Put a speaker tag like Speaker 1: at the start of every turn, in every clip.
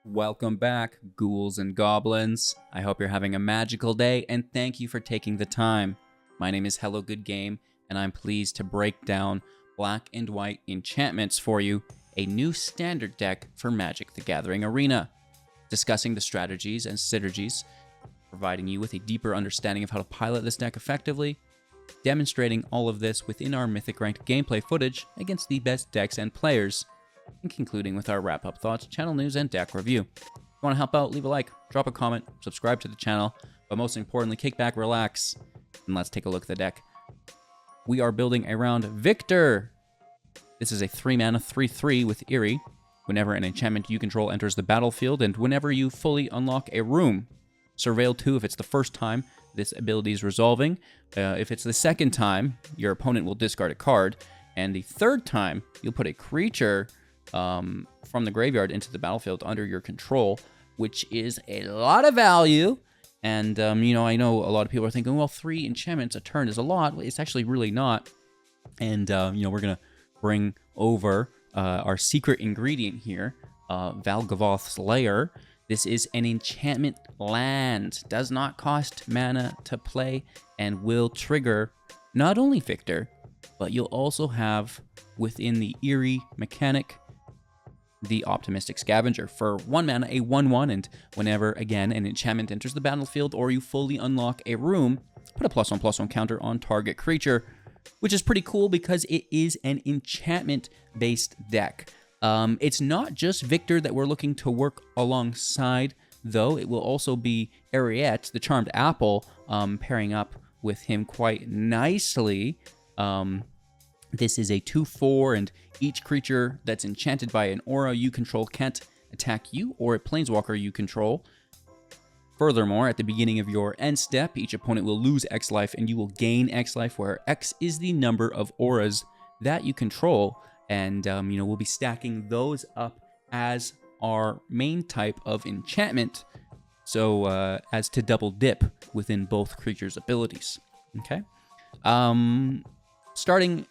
Speaker 1: Welcome back, ghouls and goblins. I hope you're having a magical day, and thank you for taking the time. My name is Hello Good Game, and I'm pleased to break down Black and White Enchantments for you, a new standard deck for Magic the Gathering Arena, discussing the strategies and synergies, providing you with a deeper understanding of how to pilot this deck effectively, demonstrating all of this within our Mythic ranked gameplay footage against the best decks and players, and concluding with our wrap-up thoughts, channel news, and deck review. If you want to help out, leave a like, drop a comment, subscribe to the channel, but most importantly, kick back, relax, and let's take a look at the deck. We are building around Victor. This is a 3-mana 3/3 with Eerie. Whenever an enchantment you control enters the battlefield, and whenever you fully unlock a room. Surveil 2 if it's the first time this ability is resolving. If it's the second time, your opponent will discard a card, and the third time, you'll put a creature from the graveyard into the battlefield under your control, which is a lot of value. And, I know a lot of people are thinking, well, 3 enchantments a turn is a lot. It's actually really not. And, we're going to bring over our secret ingredient here, Valgavoth's Lair. This is an enchantment land. Does not cost mana to play and will trigger not only Victor, but you'll also have within the Eerie mechanic the Optimistic Scavenger. For 1 mana, a 1/1, and whenever, again, an enchantment enters the battlefield or you fully unlock a room, put a +1/+1 counter on target creature, which is pretty cool because it is an enchantment-based deck. It's not just Victor that we're looking to work alongside, though. It will also be Ariette, the Charmed Apple, pairing up with him quite nicely. This is a 2/4, and each creature that's enchanted by an aura you control can't attack you or a planeswalker you control. Furthermore, at the beginning of your end step, each opponent will lose X life and you will gain X life, where X is the number of auras that you control. And, we'll be stacking those up as our main type of enchantment, so as to double dip within both creatures' abilities. Okay? Starting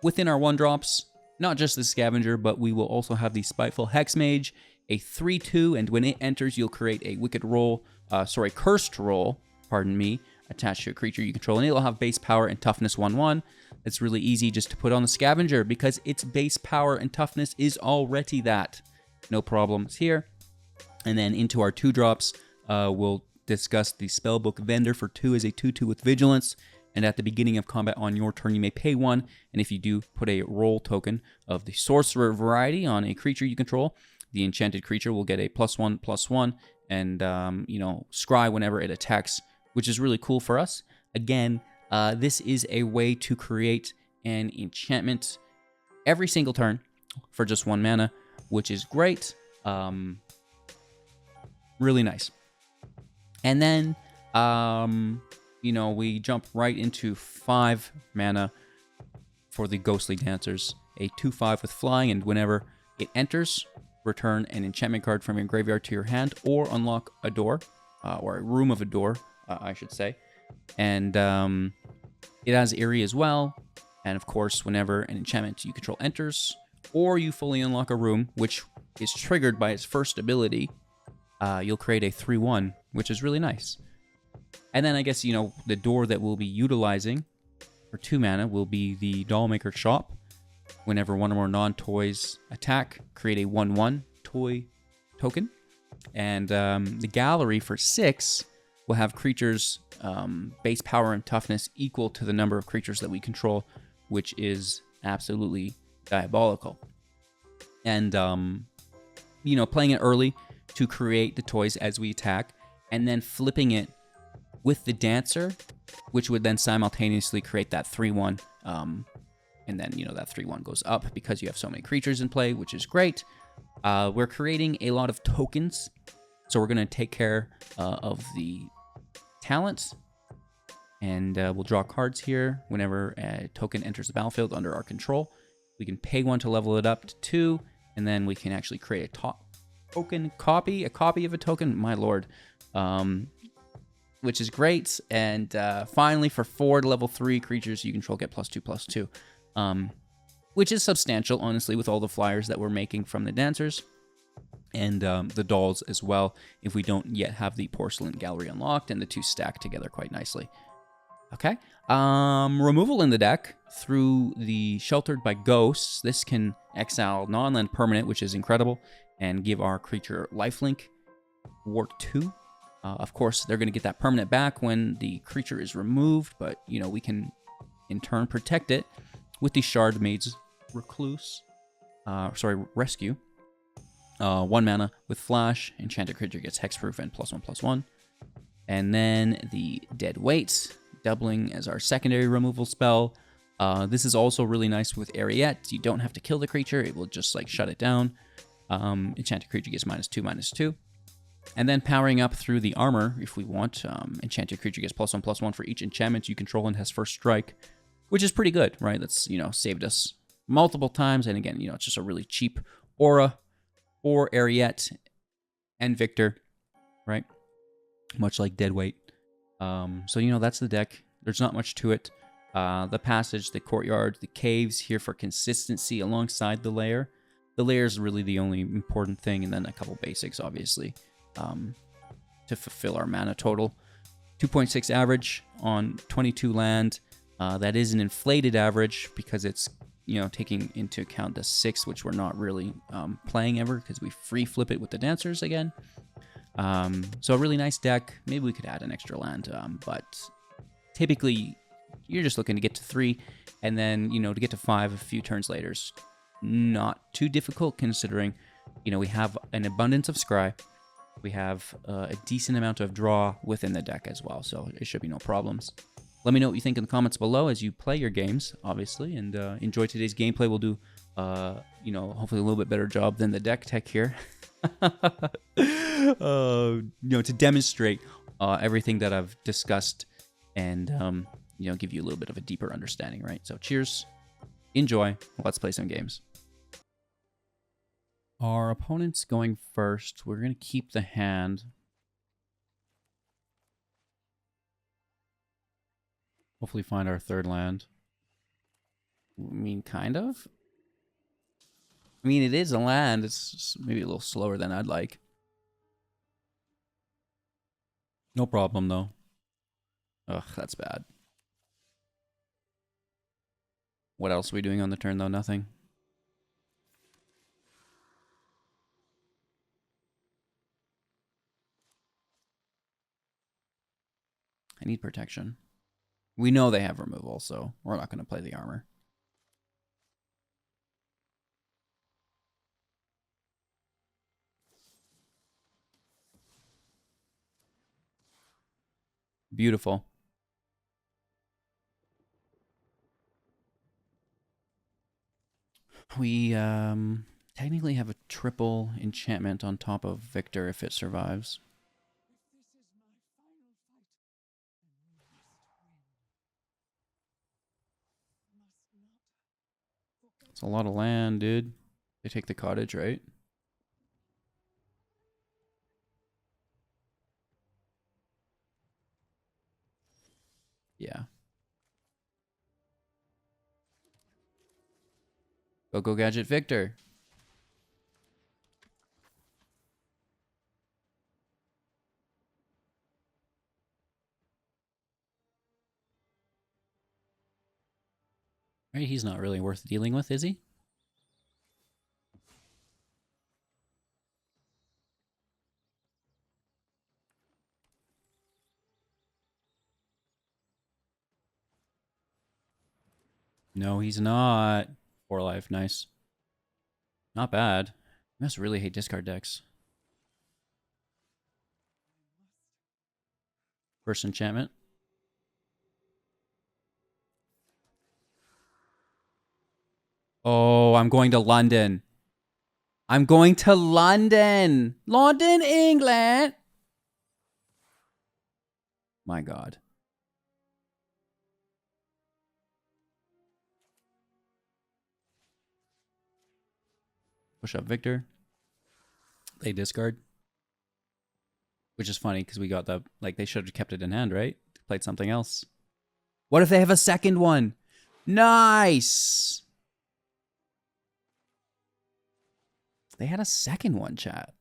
Speaker 1: within our 1-drops, not just the Scavenger, but we will also have the Spiteful Hexmage, a 3/2, and when it enters, you'll create a Cursed Roll, attached to a creature you control, and it'll have base power and toughness 1/1. It's really easy just to put on the Scavenger because its base power and toughness is already that. No problems here. And then into our 2-drops, we'll discuss the Spellbook Vendor for 2 as a 2/2 with Vigilance. And at the beginning of combat on your turn, you may pay 1. And if you do put a roll token of the Sorcerer variety on a creature you control, the enchanted creature will get a +1/+1 and, scry whenever it attacks, which is really cool for us. Again, this is a way to create an enchantment every single turn for just 1 mana, which is great. Really nice. And then, we jump right into 5 mana for the Ghostly Dancers. A 2/5 with flying, and whenever it enters, return an enchantment card from your graveyard to your hand, or unlock a door, or a room of a door, I should say. And it has Eerie as well. And of course, whenever an enchantment you control enters, or you fully unlock a room, which is triggered by its first ability, you'll create a 3/1, which is really nice. And then I guess, the door that we'll be utilizing for 2 mana will be the Dollmaker Shop. Whenever one or more non-toys attack, create a 1/1 toy token. And the Gallery for 6 will have creatures base power and toughness equal to the number of creatures that we control, which is absolutely diabolical. And, playing it early to create the toys as we attack, and then flipping it with the Dancer, which would then simultaneously create that 3/1. And then, that 3/1 goes up because you have so many creatures in play, which is great. We're creating a lot of tokens, so we're going to take care of the talents. And we'll draw cards here whenever a token enters the battlefield under our control. We can pay 1 to level it up to 2, and then we can actually create a copy of a token, my lord. Which is great. And finally, for 4 level 3 creatures you control, get +2/+2. Which is substantial, honestly, with all the flyers that we're making from the Dancers. and the dolls as well, if we don't yet have the porcelain gallery unlocked, and the two stack together quite nicely. Okay. Removal in the deck through the Sheltered by Ghosts. This can exile non-land permanent, which is incredible, and give our creature lifelink. Ward 2. Of course, they're going to get that permanent back when the creature is removed, but, you know, we can, in turn, protect it with the Shard Maid's Rescue. 1 mana with Flash. Enchanted creature gets hexproof and +1/+1. And then the Dead Weight, doubling as our secondary removal spell. This is also really nice with Ariette. You don't have to kill the creature. It will just, like, shut it down. Enchanted creature gets -2/-2. And then powering up through the armor, if we want. Enchanted creature gets +1/+1 for each enchantment you control and has first strike, which is pretty good, right? That's, you know, saved us multiple times. And again, you know, it's just a really cheap aura for Ariette and Victor, right? Much like Deadweight. So, you know, that's the deck. There's not much to it. The passage, the courtyard, the caves here for consistency alongside the lair. The lair is really the only important thing, and then a couple basics, obviously, to fulfill our mana total. 2.6 average on 22 land. That is an inflated average because it's, you know, taking into account the 6, which we're not really playing ever because we free flip it with the dancers again. So a really nice deck. Maybe we could add an extra land, but typically you're just looking to get to 3, and then, you know, to get to 5 a few turns later is not too difficult, considering, you know, we have an abundance of scry. We have a decent amount of draw within the deck as well, so it should be no problems. Let me know what you think in the comments below as you play your games, obviously, and enjoy today's gameplay. We'll do, you know, hopefully a little bit better job than the deck tech here. You know, to demonstrate everything that I've discussed and, you know, give you a little bit of a deeper understanding, right? So cheers, enjoy, let's play some games. Our opponent's going first. We're going to keep the hand. Hopefully find our third land. I mean, kind of. I mean, it is a land. It's just maybe a little slower than I'd like. No problem, though. Ugh, that's bad. What else are we doing on the turn, though? Nothing. I need protection. We know they have removal, so we're not going to play the armor. Beautiful. We technically have a triple enchantment on top of Victor if it survives. It's a lot of land, dude. They take the cottage, right? Yeah. Go Gadget Victor. Right, he's not really worth dealing with, is he? No, he's not. 4 life, nice. Not bad. I must really hate discard decks. First enchantment. Oh, I'm going to London. I'm going to London. London, England. My God. Push up Victor. They discard. Which is funny because we got the, like, they should have kept it in hand, right? Played something else. What if they have a second one? Nice. They had a second one, chat.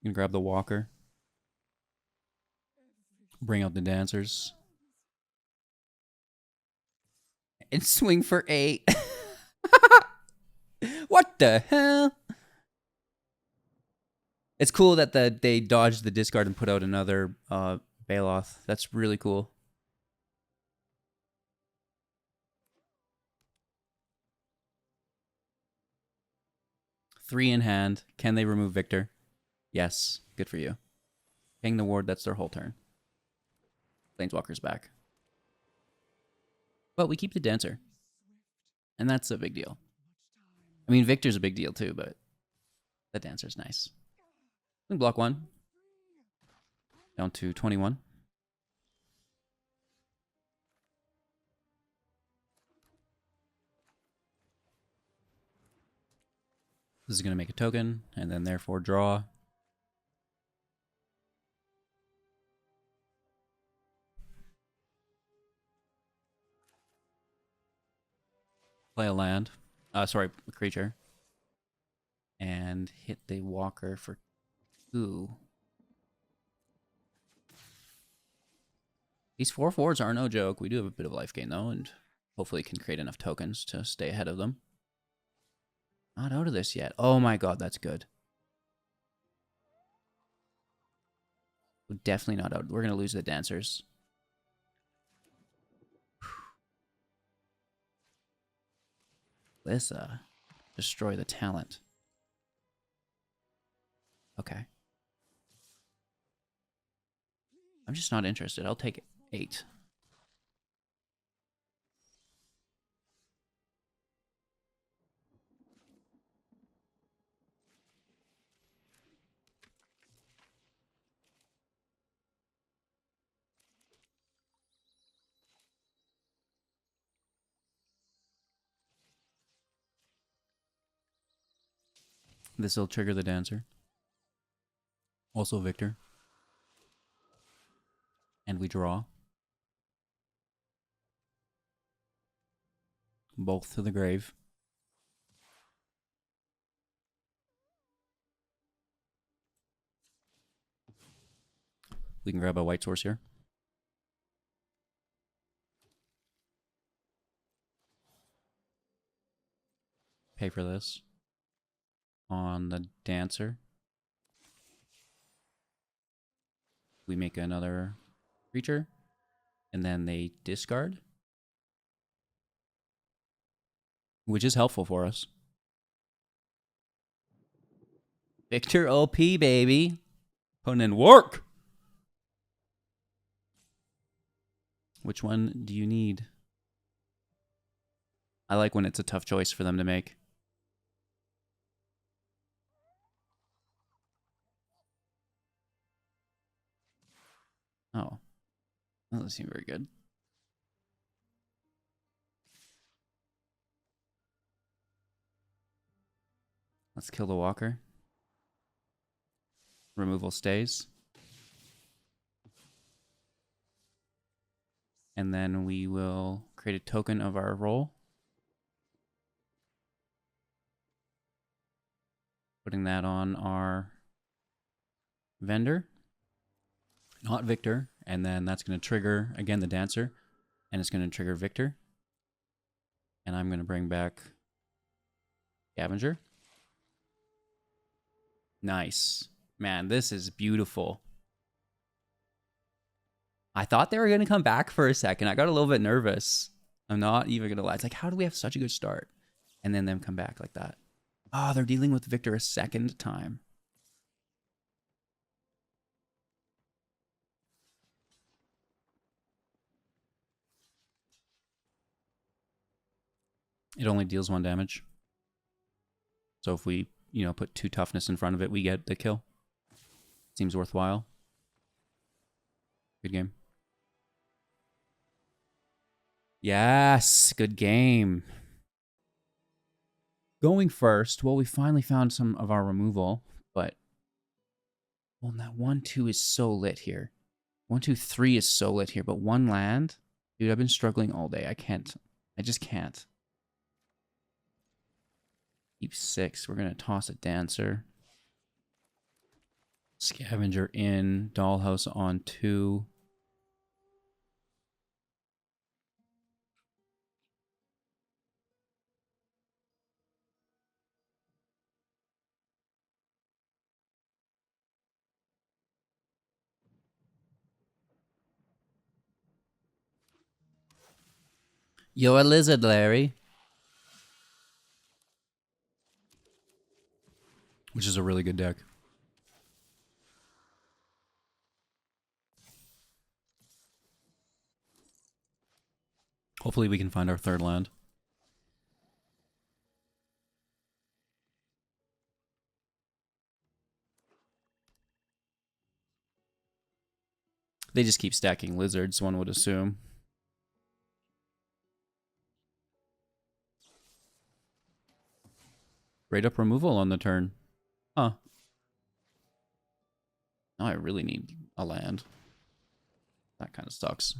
Speaker 1: You can grab the walker. Bring out the dancers. And swing for 8. What the hell? It's cool that they dodged the discard and put out another Valgavoth. That's really cool. Three in hand. Can they remove Victor? Yes. Good for you. Paying the ward, that's their whole turn. Planeswalker's back. But we keep the Dancer. And that's a big deal. I mean, Victor's a big deal too, but the Dancer's nice. We block 1. Down to 21. This is going to make a token, and then therefore draw. Play a land. Sorry, a creature. And hit the walker for 2. These 4/4s are no joke. We do have a bit of life gain, though, and hopefully can create enough tokens to stay ahead of them. Not out of this yet. Oh my god, that's good. We're definitely not out. We're going to lose the dancers. Let's destroy the talent. Okay. I'm just not interested. I'll take 8. This will trigger the dancer. Also Victor. And we draw. Both to the grave. We can grab a white source here. Pay for this. On the dancer. We make another creature. And then they discard. Which is helpful for us. Victor OP, baby. Putting in work. Which one do you need? I like when it's a tough choice for them to make. Oh. That doesn't seem very good. Let's kill the walker. Removal stays. And then we will create a token of our role. Putting that on our vendor. Not Victor. And then that's going to trigger, again, the dancer. And it's going to trigger Victor. And I'm going to bring back Scavenger. Nice. Man, this is beautiful. I thought they were going to come back for a second. I got a little bit nervous. I'm not even going to lie. It's like, how do we have such a good start? And then them come back like that. Oh, they're dealing with Victor a second time. It only deals 1 damage. So if we, put 2 toughness in front of it, we get the kill. Seems worthwhile. Good game. Yes, good game. Going first, well, we finally found some of our removal, but well, that 1/2 is so lit here. 1/2/3 is so lit here, but 1 land, dude, I've been struggling all day. I just can't. Keep 6. We're gonna toss a dancer. Scavenger in, Dollhouse on 2. You're a lizard, Larry. Which is a really good deck. Hopefully we can find our third land. They just keep stacking lizards, one would assume. Straight up removal on the turn. Huh. Now I really need a land. That kind of sucks.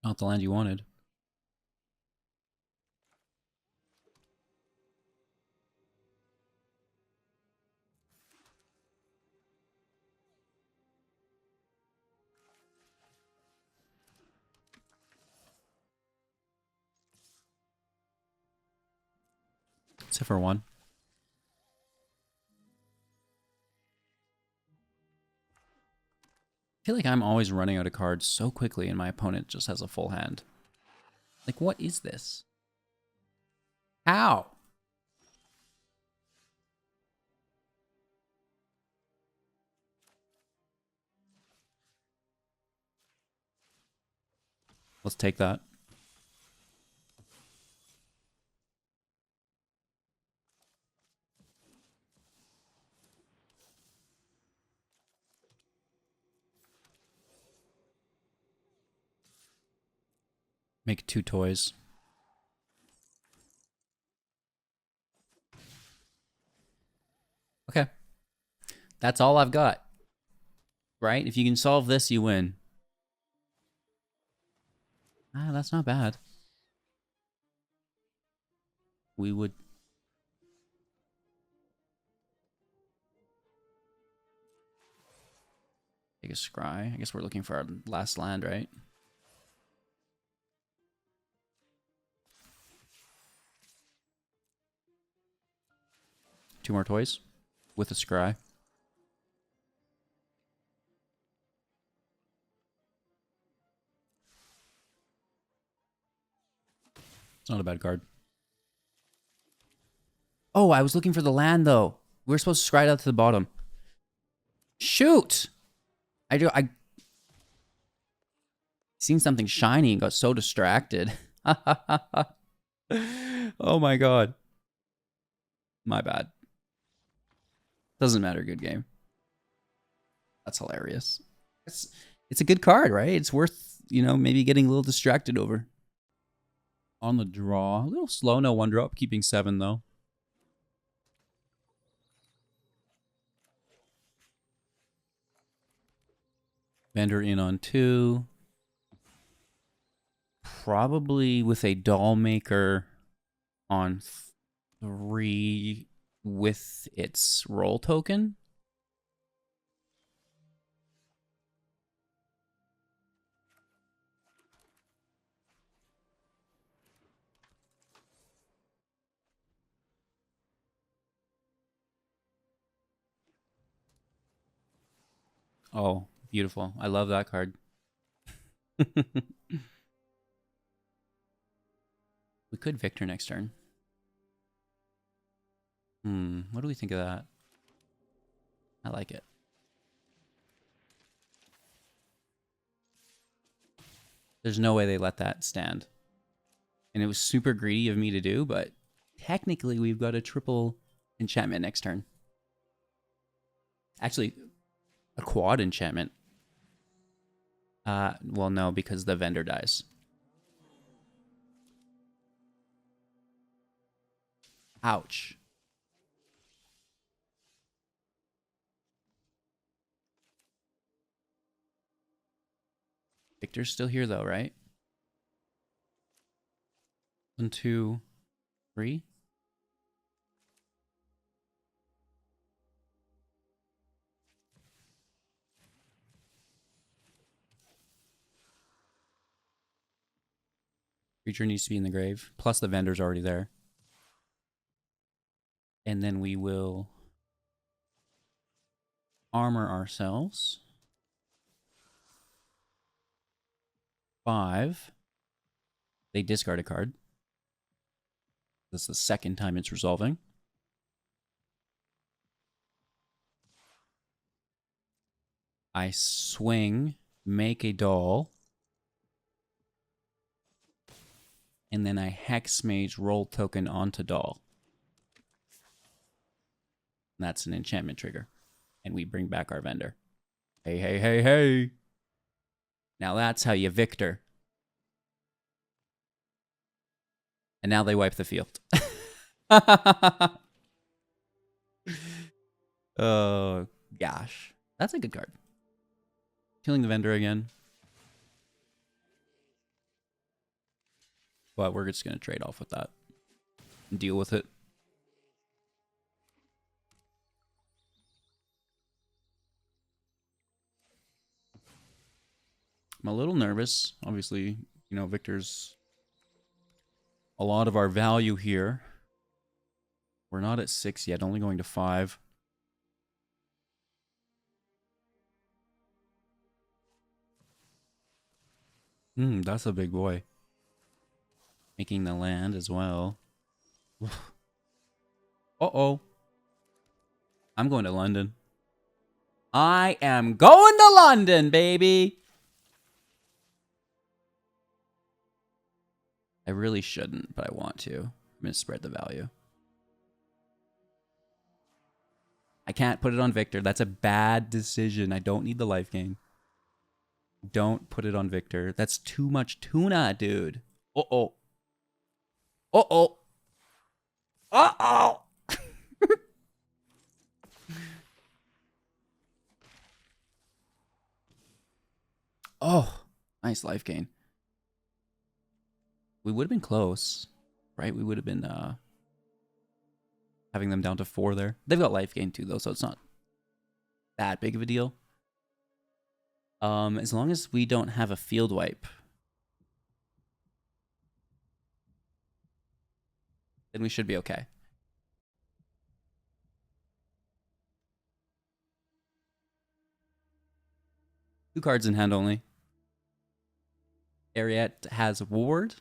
Speaker 1: Not the land you wanted. Except for one. I feel like I'm always running out of cards so quickly and my opponent just has a full hand. Like, what is this? How? Let's take that. Make 2 toys. Okay. That's all I've got. Right? If you can solve this, you win. Ah, that's not bad. We would... take a scry. I guess we're looking for our last land, right? Two more toys with a scry. It's not a bad card. Oh, I was looking for the land, though. We were supposed to scry it out to the bottom. Shoot! I seen something shiny and got so distracted. Oh my god. My bad. Doesn't matter, good game. That's hilarious. It's a good card, right? It's worth, you know, maybe getting a little distracted over. On the draw. A little slow, no 1-drop. Keeping 7, though. Bender in on 2. Probably with a doll maker on 3 with its roll token. Oh, beautiful. I love that card. We could Victor next turn. What do we think of that? I like it. There's no way they let that stand. And it was super greedy of me to do, but technically we've got a triple enchantment next turn. Actually, a quad enchantment. Well, no, because the vendor dies. Ouch. Victor's still here, though, right? 1, 2, 3. Creature needs to be in the grave. Plus the vendor's already there. And then we will armor ourselves. 5. They discard a card. This is the second time it's resolving. I swing, make a doll. And then I Hex Mage roll token onto doll. That's an enchantment trigger. And we bring back our vendor. Hey, hey, hey, hey. Now that's how you victor. And now they wipe the field. Oh, gosh. That's a good card. Killing the vendor again. But we're just going to trade off with that. And deal with it. I'm a little nervous. Obviously, you know, Victor's a lot of our value here. We're not at 6 yet, only going to 5. That's a big boy. Making the land as well. Uh-oh. I'm going to London. I am going to London, baby! I really shouldn't, but I want to. I'm going to spread the value. I can't put it on Victor. That's a bad decision. I don't need the life gain. Don't put it on Victor. That's too much tuna, dude. Uh-oh. Uh-oh. Uh-oh. Oh, nice life gain. We would have been close, right? We would have been having them down to 4 there. They've got life gain too, though, so it's not that big of a deal. As long as we don't have a field wipe, then we should be okay. Two cards in hand only. Ariette has ward.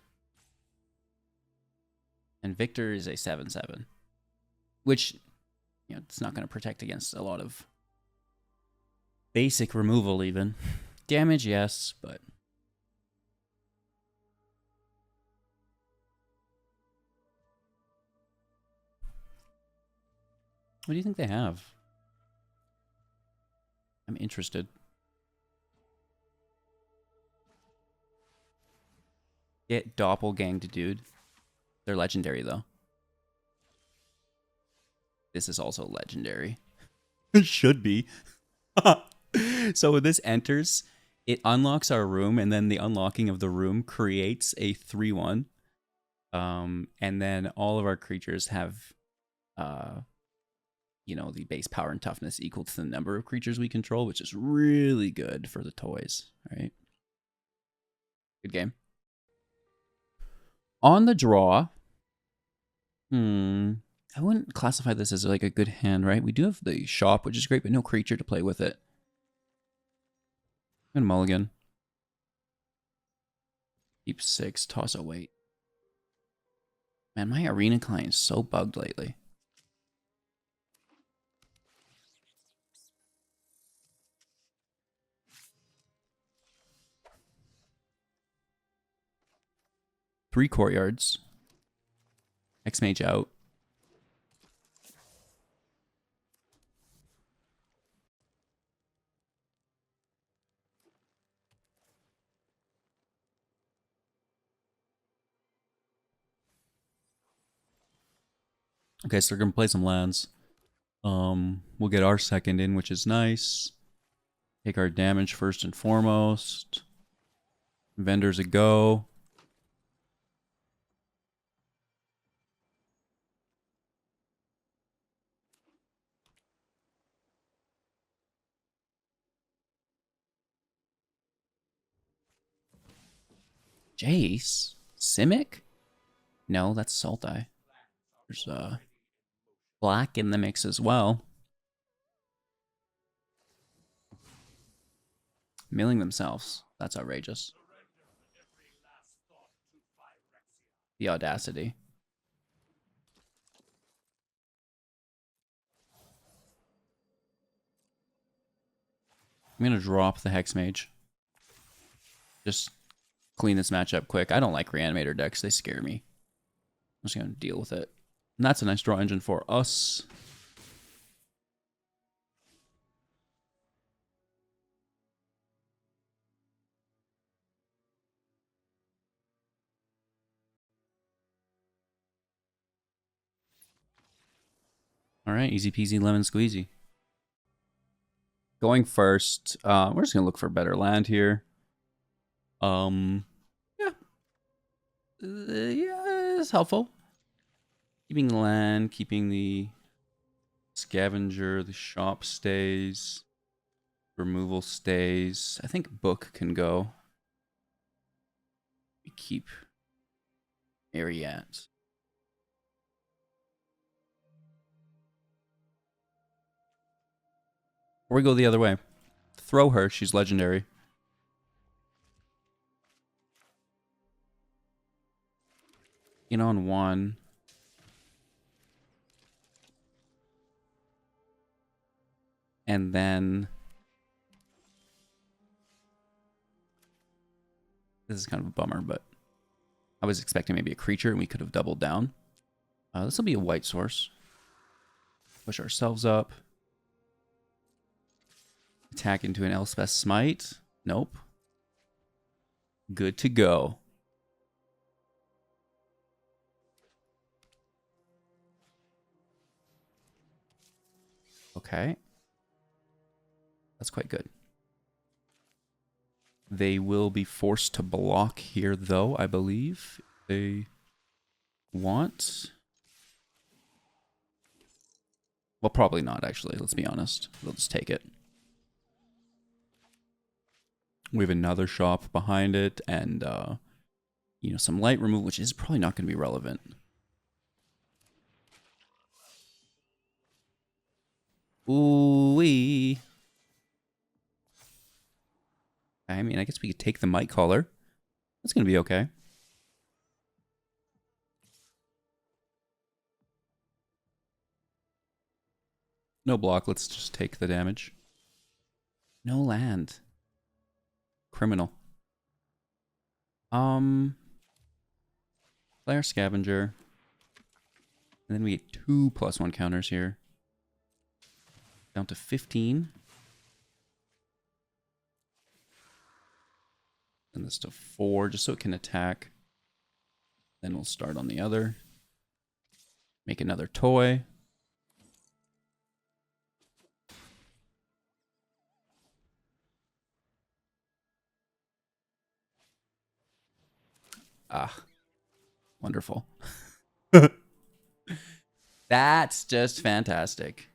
Speaker 1: And Victor is a 7/7. Which, you know, it's not going to protect against a lot of basic removal even. Damage, yes, but... What do you think they have? I'm interested. Get doppelganged, dude. They're legendary, though. This is also legendary. It should be. So when this enters, it unlocks our room, and then the unlocking of the room creates a 3/1. And then all of our creatures have, you know, the base power and toughness equal to the number of creatures we control, which is really good for the toys, right? Good game. On the draw, I wouldn't classify this as like a good hand, right? We do have the shop, which is great, but no creature to play with it. And mulligan. Keep 6, toss a weight. Man, my arena client is so bugged lately. Three courtyards. X-Mage out. Okay, so they're gonna play some lands. We'll get our second in, which is nice. Take our damage first and foremost. Vendors a go. Jace? Simic? No, that's Sultai. There's black in the mix as well. Milling themselves. That's outrageous. The audacity. I'm going to drop the Hex Mage. Just clean this match up quick. I don't like Reanimator decks. They scare me. I'm just going to deal with it. And that's a nice draw engine for us. All right, easy peasy lemon squeezy. Going first, we're just gonna look for a better land here. Yeah, yeah, it's helpful. Keeping the land, keeping the scavenger, the shop stays, removal stays. I think book can go. We keep eerie at. Or we go the other way. Throw her, she's legendary. In on one. And then... This is kind of a bummer, but... I was expecting maybe a creature and we could have doubled down. This will be a white source. Push ourselves up. Attack into an Elspeth Smite. Nope. Good to go. Okay. That's quite good. They will be forced to block here, though, I believe. They want... Well, probably not, actually. Let's be honest. They'll just take it. We have another shop behind it, and, you know, some light removal, which is probably not going to be relevant. Ooh-wee. I mean, I guess we could take the Might Caller. That's going to be okay. No block. Let's just take the damage. No land. Criminal. Play our Scavenger. And then we get 2 +1 counters here. Down to 15. And this to 4, just so it can attack. Then we'll start on the other. Make another toy. Ah, wonderful. That's just fantastic.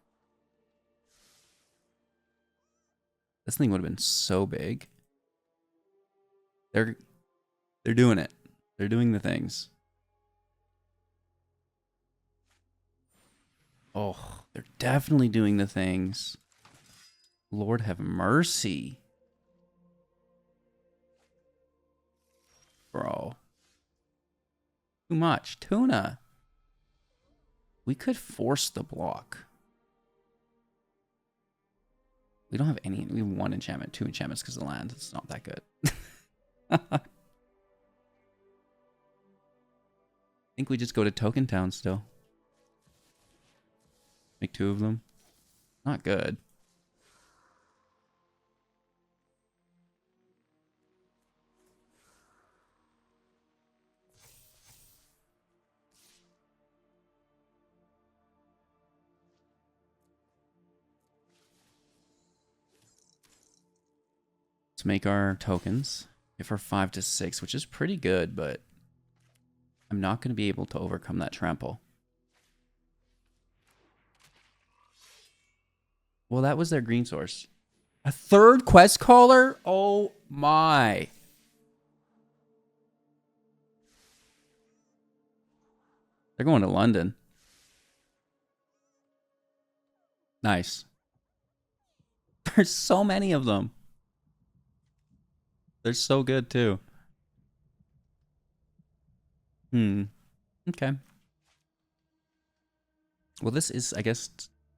Speaker 1: This thing would have been so big. They're doing it. They're doing the things. Oh, they're definitely doing the things. Lord have mercy. Bro. Too much. Tuna. We could force the block. We don't have any. We have 1 enchantment, 2 enchantments because of the land. It's not that good. I think we just go to Token Town still. Make 2 of them. Not good. Let's make our tokens. If we're 5 to 6, which is pretty good, but I'm not going to be able to overcome that trample. Well, that was their green source. A 3rd quest caller? Oh my. They're going to London. Nice. There's so many of them. They're so good too. Hmm. Okay. Well, this is, I guess,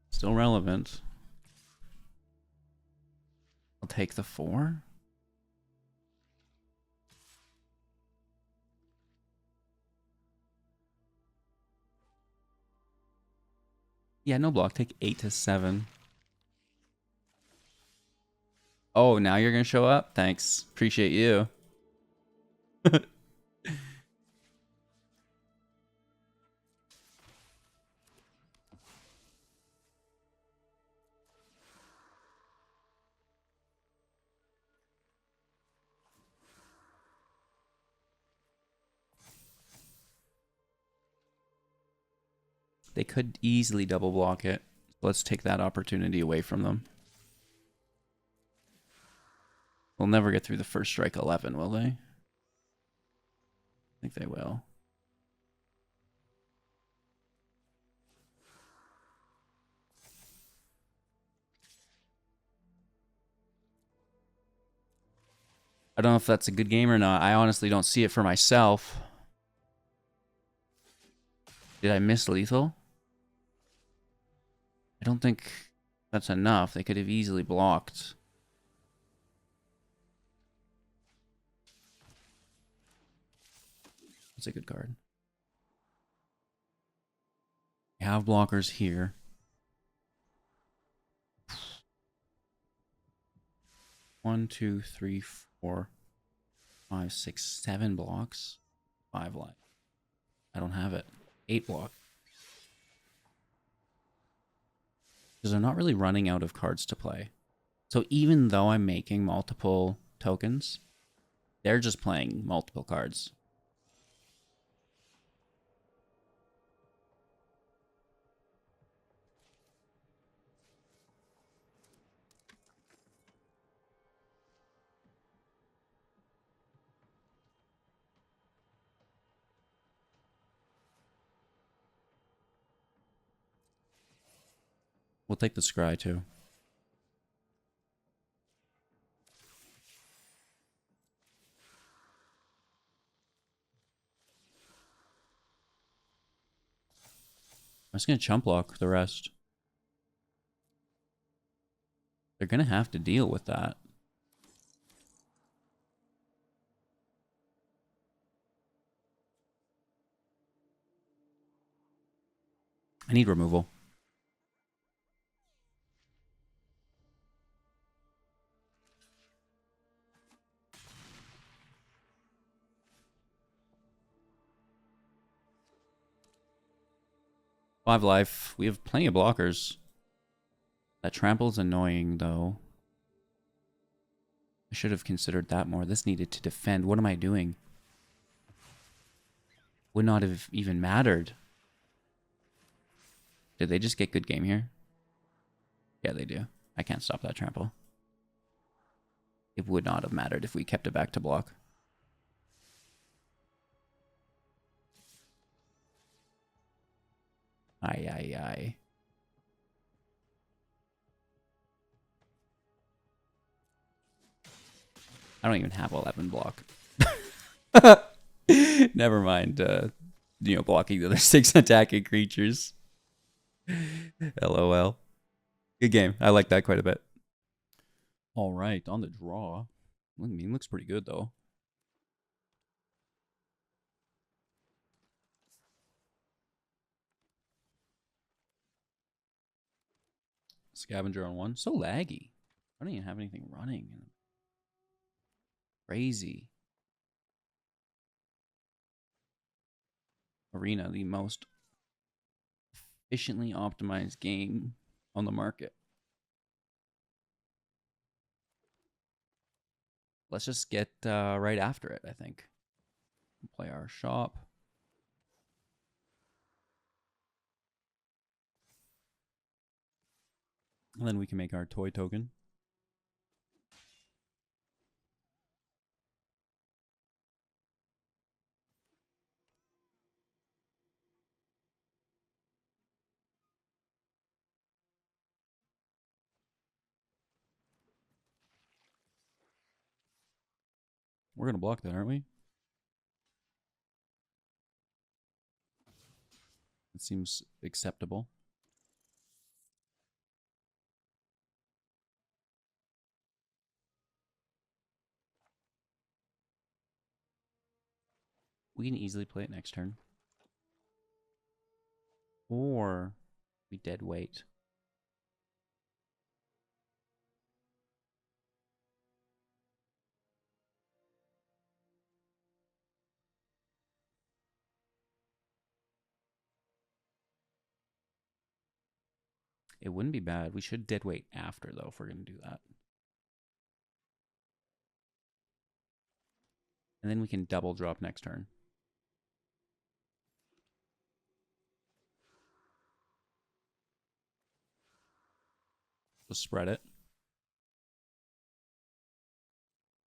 Speaker 1: still relevant. I'll take the 4. Yeah, no block. Take 8 to 7. Oh, now you're going to show up? Thanks. Appreciate you. They could easily double block it. Let's take that opportunity away from them. They'll never get through the first strike 11, will they? I think they will. I don't know if that's a good game or not. I honestly don't see it for myself. Did I miss lethal? I don't think that's enough. They could have easily blocked. That's a good card. We have blockers here. 1, 2, 3, 4, 5, 6, 7 blocks. 5 life. I don't have it. 8 block. Because they're not really running out of cards to play. So even though I'm making multiple tokens, they're just playing multiple cards. We'll take the scry too. I'm just going to chump block the rest. They're going to have to deal with that. I need removal. Five life. We have plenty of blockers. That trample's annoying, though. I should have considered that more. This needed to defend. What am I doing? Would not have even mattered. Did they just get good game here? Yeah, they do. I can't stop that trample. It would not have mattered if we kept it back to block. Aye, aye, aye. I don't even have 11 block. Never mind, blocking the other 6 attacking creatures. LOL. Good game. I like that quite a bit. All right, on the draw. I mean, looks pretty good, though. Scavenger on 1. So laggy. I don't even have anything running. Crazy. Arena, the most efficiently optimized game on the market. Let's just get right after it, I think. Play our shop. And then we can make our toy token. we're going to block that, aren't we? It seems acceptable. We can easily play it next turn. Or we dead weight. It wouldn't be bad. We should dead weight after, though, if we're going to do that. And then we can double drop next turn. Just spread it.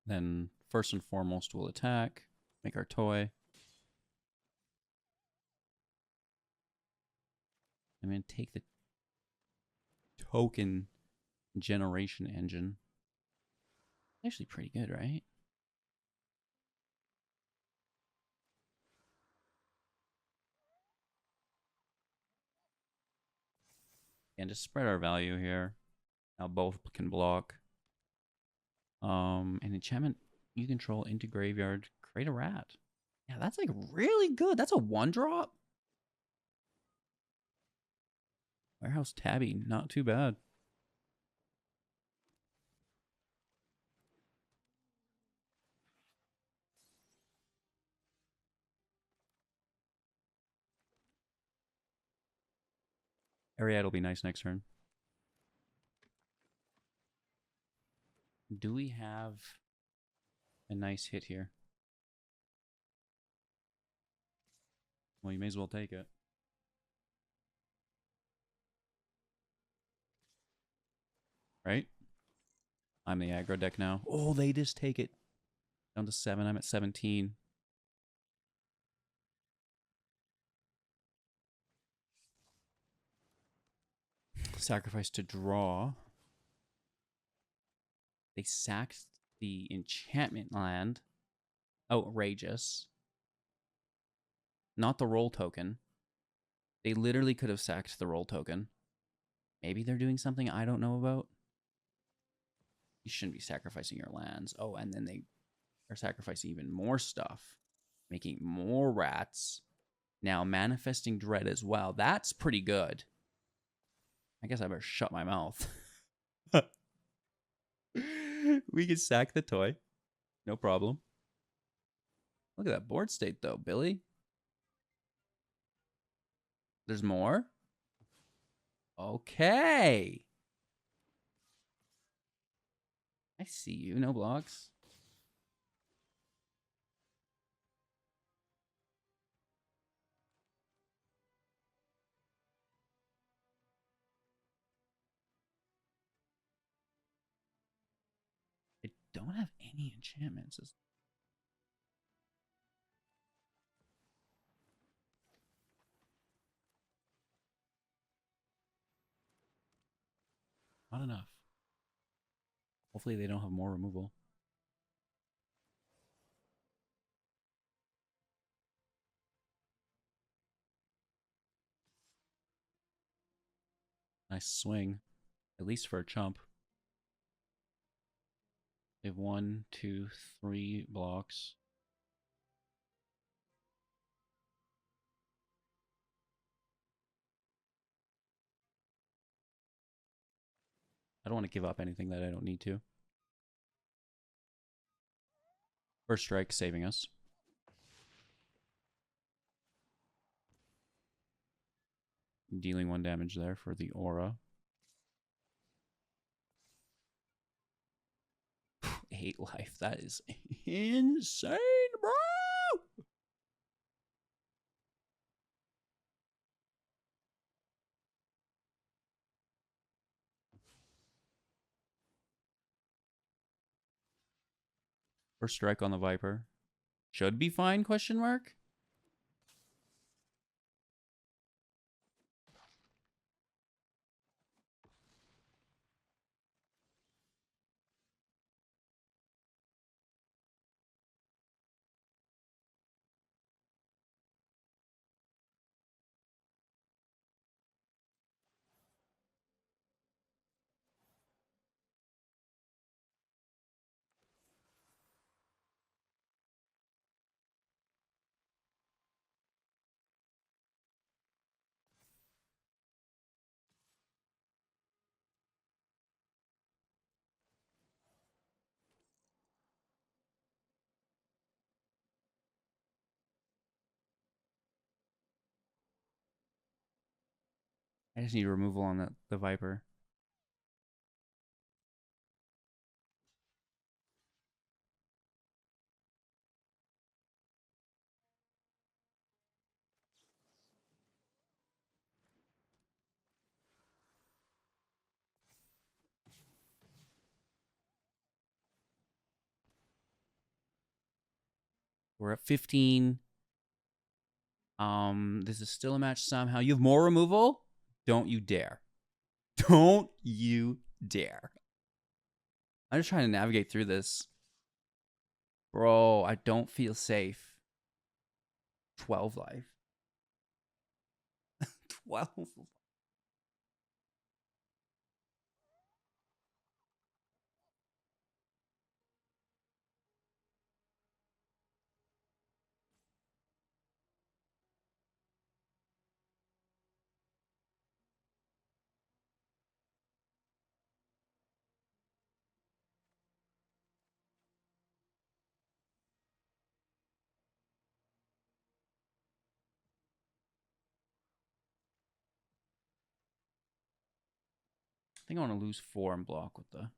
Speaker 1: Then, first and foremost, we'll attack. Make our toy. I'm going to take the token generation engine. Actually pretty good, right? And just spread our value here. Now both can block. An enchantment you control into graveyard. Create a rat. Yeah, that's like really good. That's a 1-drop. Warehouse Tabby, not too bad. Ariad will be nice next turn. Do we have a nice hit here? Well, you may as well take it. Right? I'm the aggro deck now. Oh, they just take it down to 7. I'm at 17. Sacrifice to draw. They sacked the enchantment land. Outrageous. Not the roll token. They literally could have sacked the roll token. Maybe they're doing something I don't know about. You shouldn't be sacrificing your lands. Oh, and then they are sacrificing even more stuff. Making more rats. Now manifesting dread as well. That's pretty good. I guess I better shut my mouth. We can sack the toy. No problem. Look at that board state, though, Billy. There's more? Okay. I see you. No blocks. I don't have any enchantments. Not enough. Hopefully they don't have more removal. Nice swing. At least for a chump. They have 1, 2, 3 blocks. I don't want to give up anything that I don't need to. First strike saving us. Dealing 1 damage there for the aura. 8 life. That is insane, bro! First strike on the Viper. Should be fine, question mark? I just need removal on the Viper. We're at 15. This is still a match somehow. You have more removal? Don't you dare. Don't you dare. I'm just trying to navigate through this. Bro, I don't feel safe. 12 life. 12. I think I want to lose 4 and block with the...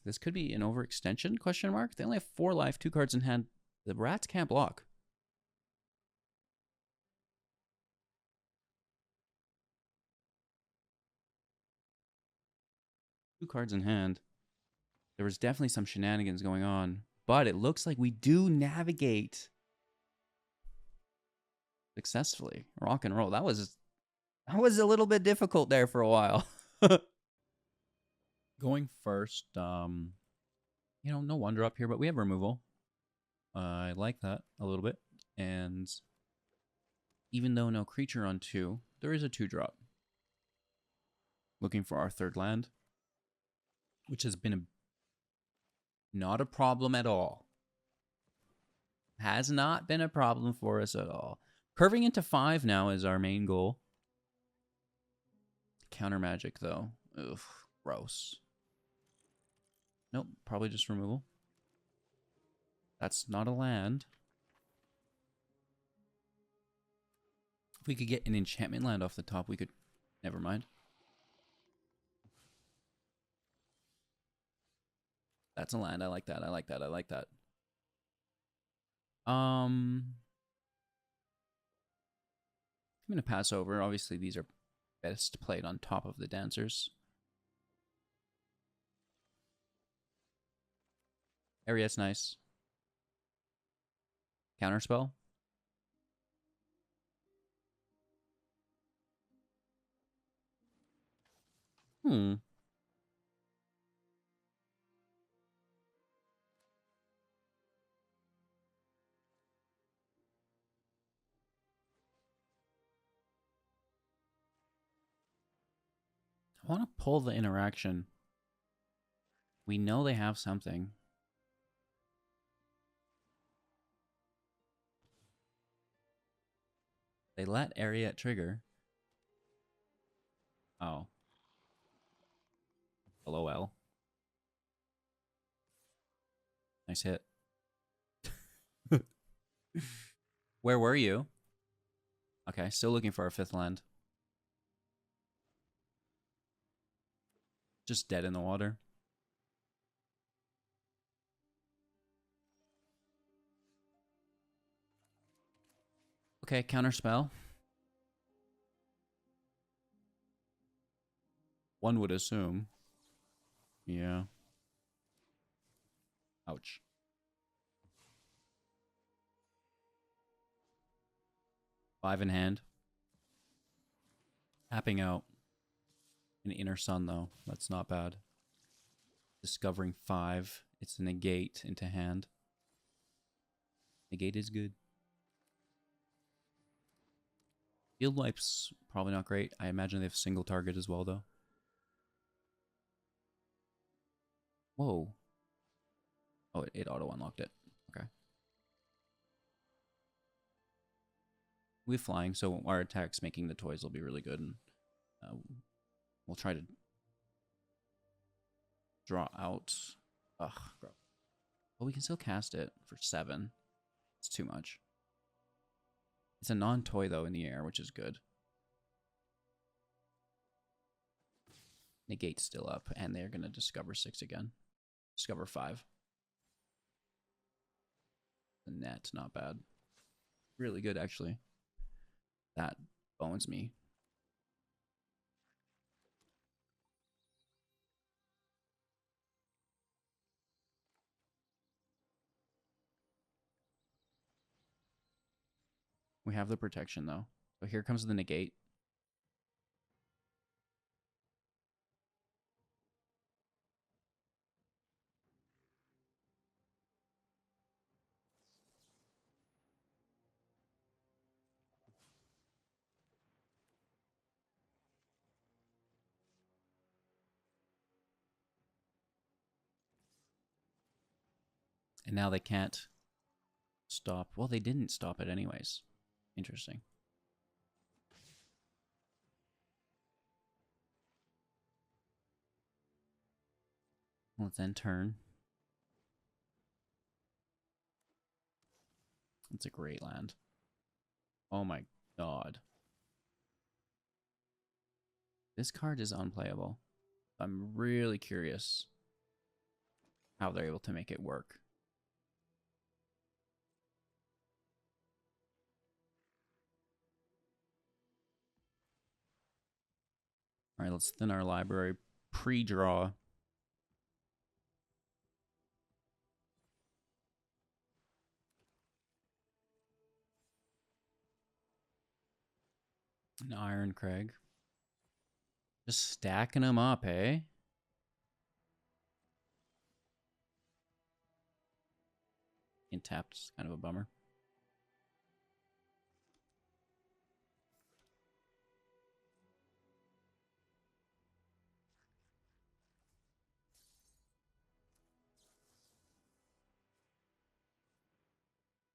Speaker 1: This could be an overextension, question mark? They only have 4 life, 2 cards in hand. The rats can't block. 2 cards in hand. There was definitely some shenanigans going on. But it looks like we do navigate successfully. Rock and roll. That was a little bit difficult there for a while. Going first, no wonder up here, but we have removal. I like that a little bit. And even though no creature on 2, there is a 2-drop. Looking for our 3rd land, which has been not a problem at all. Has not been a problem for us at all. Curving into 5 now is our main goal. Counter magic, though. Ugh, gross. Nope, probably just removal. That's not a land. If we could get an enchantment land off the top, we could... Never mind. That's a land. I like that. I like that. I like that. I'm going to pass over. Obviously, these are best played on top of the dancers. Area's nice. Counterspell. I want to pull the interaction. We know they have something. They let area trigger. Oh. LOL. Nice hit. Where were you? Okay, still looking for our 5th land. Just dead in the water. Okay, counterspell. One would assume. Yeah. Ouch. Five in hand. Tapping out an inner sun, though. That's not bad. Discovering 5. It's a negate into hand. Negate is good. Field wipes, probably not great. I imagine they have single target as well, though. Whoa. Oh, it auto-unlocked it. Okay. We have flying, so our attacks making the toys will be really good. And we'll try to draw out. Ugh, bro. Well, we can still cast it for 7. It's too much. It's a non-toy, though, in the air, which is good. Negate's still up, and they're going to discover 6 again. Discover 5. The net, not bad. Really good, actually. That bones me. We have the protection, though. So here comes the negate. And now they can't stop. Well, they didn't stop it anyways. Interesting. Let's then turn. It's a great land. Oh my god. This card is unplayable. I'm really curious how they're able to make it work. All right, let's thin our library. Pre-draw. An Iron Crag. Just stacking them up, eh? And tapped is kind of a bummer.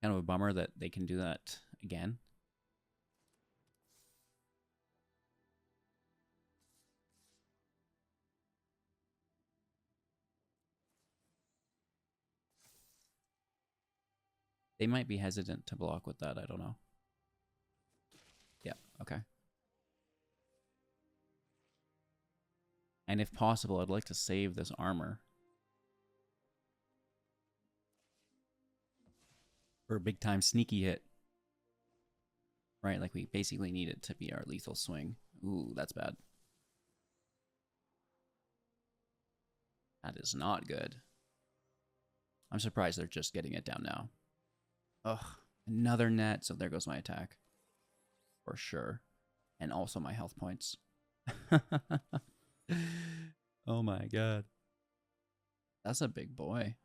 Speaker 1: Kind of a bummer that they can do that again. They might be hesitant to block with that. I don't know. Yeah, okay. And if possible, I'd like to save this armor for a big time sneaky hit. Right, like we basically need it to be our lethal swing. Ooh, that's bad. That is not good. I'm surprised they're just getting it down now. Ugh, another net, so there goes my attack. For sure. And also my health points. Oh my god. That's a big boy.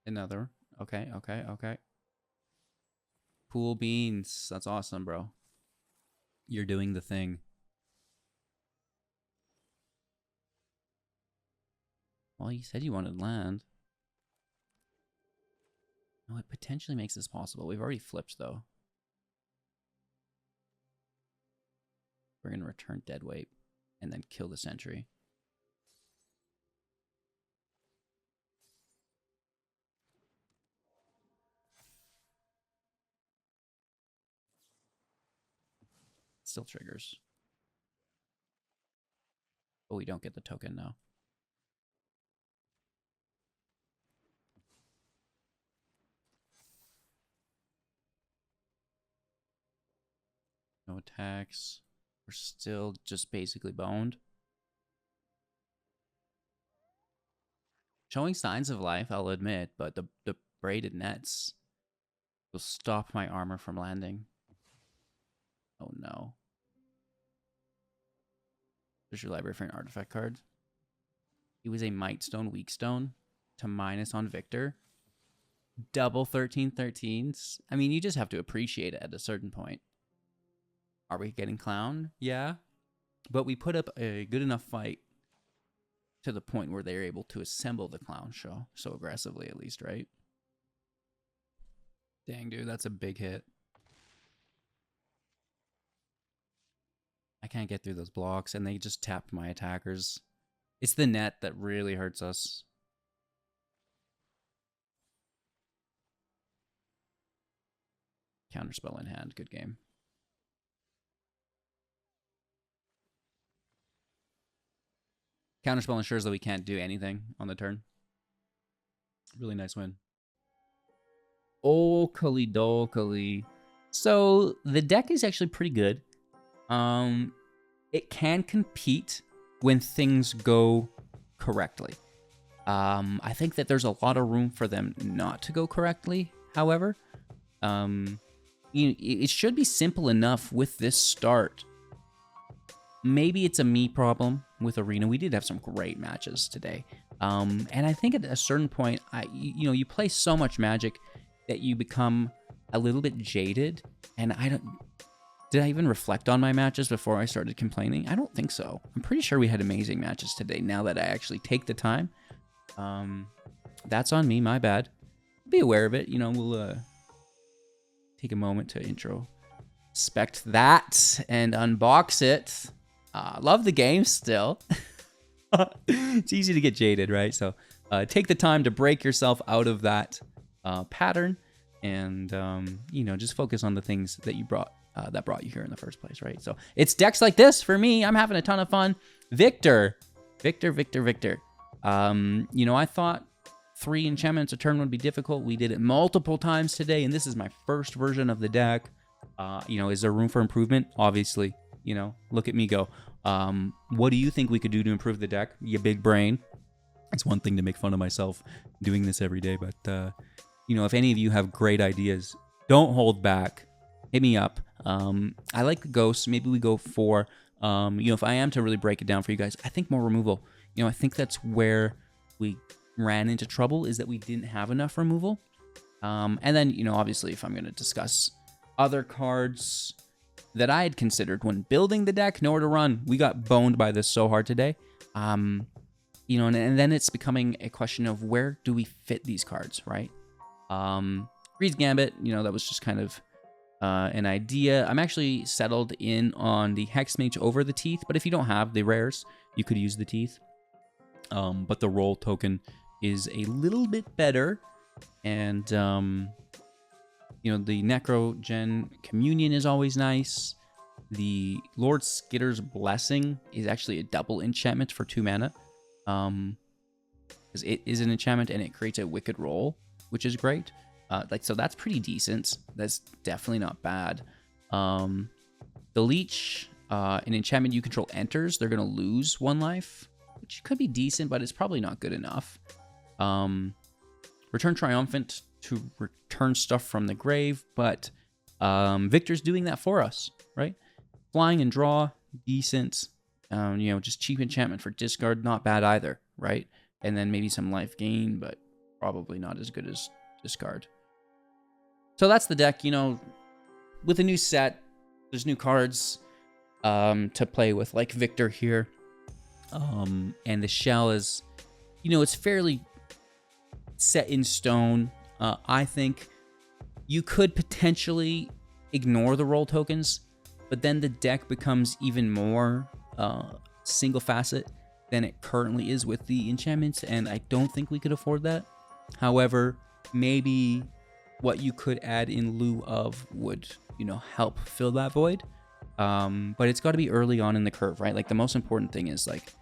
Speaker 1: Another. Okay, okay, okay. Pool beans. That's awesome, bro. You're doing the thing. Well, you said you wanted land. No, it potentially makes this possible. We've already flipped, though. We're going to return deadweight and then kill the sentry. Still triggers. But we don't get the token now. No attacks. We're still just basically boned. Showing signs of life, I'll admit, but the braided nets will stop my armor from landing. Oh no. There's your library for an artifact card. It was a Might Stone, Weak Stone to minus on Victor. Double 13/13s. I mean, you just have to appreciate it at a certain point. Are we getting clown? Yeah. But we put up a good enough fight to the point where they're able to assemble the clown show so aggressively, at least, right? Dang, dude, that's a big hit. I can't get through those blocks, and they just tapped my attackers. It's the net that really hurts us. Counterspell in hand. Good game. Counterspell ensures that we can't do anything on the turn. Really nice win. Okali dokali. So the deck is actually pretty good. It can compete when things go correctly. I think that there's a lot of room for them not to go correctly. However, it should be simple enough with this start. Maybe it's a me problem with Arena. We did have some great matches today. And I think at a certain point, you play so much Magic that you become a little bit jaded. And did I even reflect on my matches before I started complaining? I don't think so. I'm pretty sure we had amazing matches today now that I actually take the time. That's on me, my bad. Be aware of it. We'll take a moment to introspect that and unbox it. Love the game still. It's easy to get jaded, right? So take the time to break yourself out of that pattern and, just focus on the things that that brought you here in the first place, right? So it's decks like this for me. I'm having a ton of fun. Victor. I thought 3 enchantments a turn would be difficult. We did it multiple times today, and this is my first version of the deck. Is there room for improvement? Obviously. Look at me go. What do you think we could do to improve the deck? You big brain. It's one thing to make fun of myself doing this every day, but, if any of you have great ideas, don't hold back. Hit me up. I like the ghosts. Maybe we go for, if I am to really break it down for you guys, I think more removal. I think that's where we ran into trouble, is that we didn't have enough removal. And then, obviously, if I'm going to discuss other cards that I had considered when building the deck, nowhere to run. We got boned by this so hard today. And then it's becoming a question of where do we fit these cards, right? Greed's Gambit, that was just kind of an idea. I'm actually settled in on the Hexmage over the Teeth, but if you don't have the rares, you could use the Teeth. But the roll token is a little bit better, and the Necrogen Communion is always nice. The Lord Skitter's Blessing is actually a double enchantment for 2 mana. Because it is an enchantment and it creates a Wicked Roll, which is great. So that's pretty decent. That's definitely not bad. The Leech, an enchantment you control enters, they're going to lose 1 life, which could be decent, but it's probably not good enough. Return Triumphant to return stuff from the grave, but Victor's doing that for us, right? Flying and draw, decent. Just cheap enchantment for discard, not bad either, right? And then maybe some life gain, but probably not as good as discard. So that's the deck. With a new set, there's new cards to play with, like Victor here. And the shell is, it's fairly set in stone. I think you could potentially ignore the roll tokens, but then the deck becomes even more single facet than it currently is with the enchantments, and I don't think we could afford that. However, maybe what you could add in lieu of would, help fill that void. But it's got to be early on in the curve, right? Like, the most important thing is, like,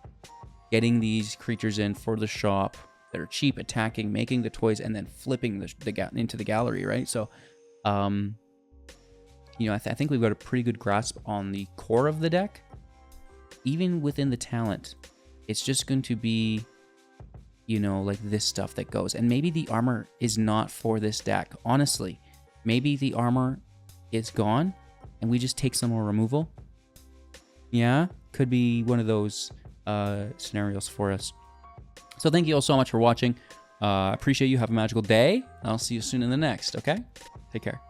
Speaker 1: getting these creatures in for the shop that are cheap, attacking, making the toys, and then flipping into the gallery, right? So, I think we've got a pretty good grasp on the core of the deck. Even within the talent, it's just going to be, like this stuff that goes. And maybe the armor is not for this deck. Honestly, maybe the armor is gone and we just take some more removal. Yeah, could be one of those scenarios for us. So thank you all so much for watching. Appreciate you. Have a magical day. I'll see you soon in the next, okay? Take care.